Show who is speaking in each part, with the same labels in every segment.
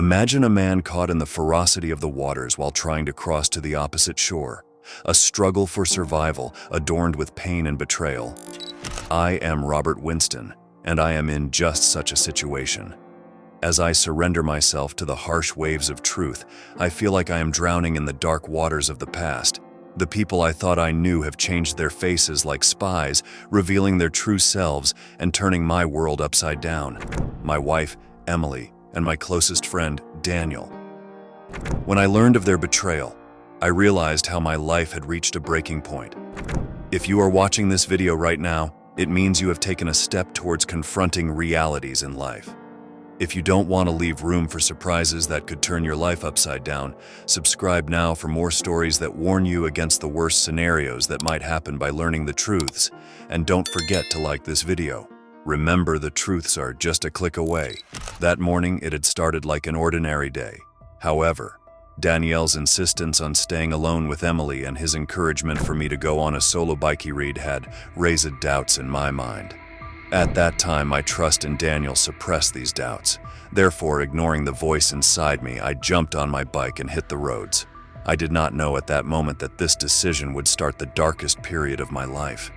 Speaker 1: Imagine a man caught in the ferocity of the waters while trying to cross to the opposite shore. A struggle for survival, adorned with pain and betrayal. I am Robert Winston, and I am in just such a situation. As I surrender myself to the harsh waves of truth, I feel like I am drowning in the dark waters of the past. The people I thought I knew have changed their faces like spies, revealing their true selves and turning my world upside down. My wife, Emily, and my closest friend, Daniel. When I learned of their betrayal, I realized how my life had reached a breaking point. If you are watching this video right now, it means you have taken a step towards confronting realities in life. If you don't want to leave room for surprises that could turn your life upside down, subscribe now for more stories that warn you against the worst scenarios that might happen by learning the truths. And don't forget to like this video. Remember, the truths are just a click away. That morning, it had started like an ordinary day. However, Danielle's insistence on staying alone with Emily and his encouragement for me to go on a solo bikie read had raised doubts in my mind. At that time, my trust in Daniel suppressed these doubts. Therefore, ignoring the voice inside me, I jumped on my bike and hit the roads. I did not know at that moment that this decision would start the darkest period of my life.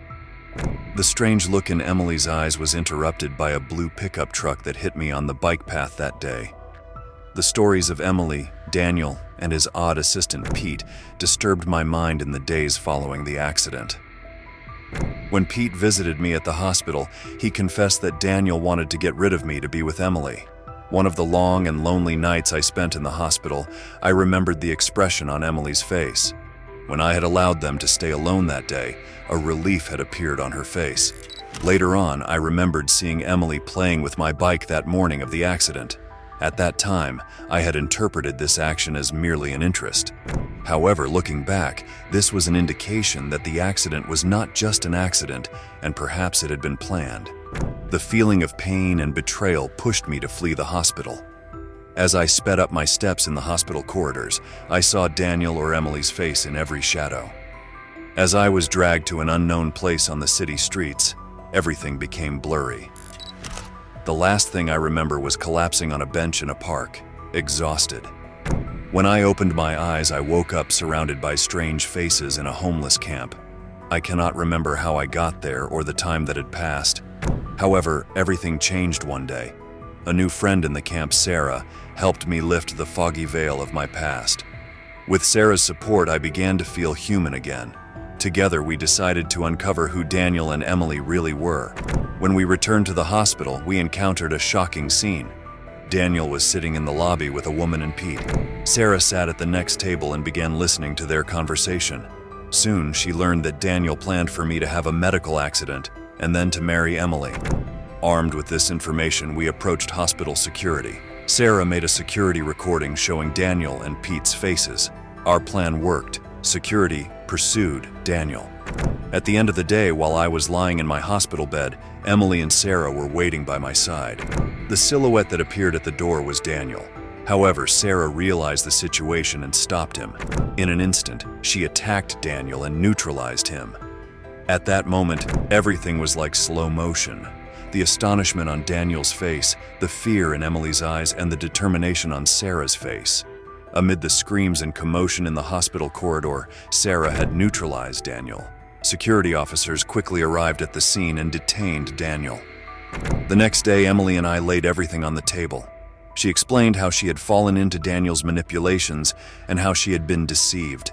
Speaker 1: The strange look in Emily's eyes was interrupted by a blue pickup truck that hit me on the bike path that day. The stories of Emily, Daniel, and his odd assistant Pete disturbed my mind in the days following the accident. When Pete visited me at the hospital, he confessed that Daniel wanted to get rid of me to be with Emily. One of the long and lonely nights I spent in the hospital, I remembered the expression on Emily's face. When I had allowed them to stay alone that day, a relief had appeared on her face. Later on, I remembered seeing Emily playing with my bike that morning of the accident. At that time, I had interpreted this action as merely an interest. However, looking back, this was an indication that the accident was not just an accident, and perhaps it had been planned. The feeling of pain and betrayal pushed me to flee the hospital. As I sped up my steps in the hospital corridors, I saw Daniel or Emily's face in every shadow. As I was dragged to an unknown place on the city streets, everything became blurry. The last thing I remember was collapsing on a bench in a park, exhausted. When I opened my eyes, I woke up surrounded by strange faces in a homeless camp. I cannot remember how I got there or the time that had passed. However, everything changed one day. A new friend in the camp, Sarah, helped me lift the foggy veil of my past. With Sarah's support, I began to feel human again. Together, we decided to uncover who Daniel and Emily really were. When we returned to the hospital, we encountered a shocking scene. Daniel was sitting in the lobby with a woman and Pete. Sarah sat at the next table and began listening to their conversation. Soon, she learned that Daniel planned for me to have a medical accident and then to marry Emily. Armed with this information, we approached hospital security. Sarah made a security recording showing Daniel and Pete's faces. Our plan worked. Security pursued Daniel. At the end of the day, while I was lying in my hospital bed, Emily and Sarah were waiting by my side. The silhouette that appeared at the door was Daniel. However, Sarah realized the situation and stopped him. In an instant, she attacked Daniel and neutralized him. At that moment, everything was like slow motion. The astonishment on Daniel's face, the fear in Emily's eyes, and the determination on Sarah's face. Amid the screams and commotion in the hospital corridor, Sarah had neutralized Daniel. Security officers quickly arrived at the scene and detained Daniel. The next day, Emily and I laid everything on the table. She explained how she had fallen into Daniel's manipulations and how she had been deceived.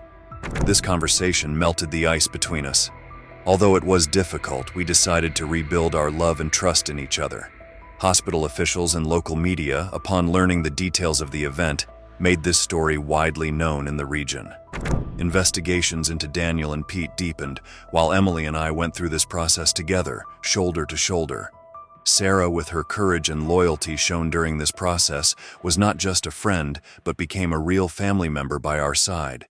Speaker 1: This conversation melted the ice between us. Although it was difficult, we decided to rebuild our love and trust in each other. Hospital officials and local media, upon learning the details of the event, made this story widely known in the region. Investigations into Daniel and Pete deepened, while Emily and I went through this process together, shoulder to shoulder. Sarah, with her courage and loyalty shown during this process, was not just a friend, but became a real family member by our side.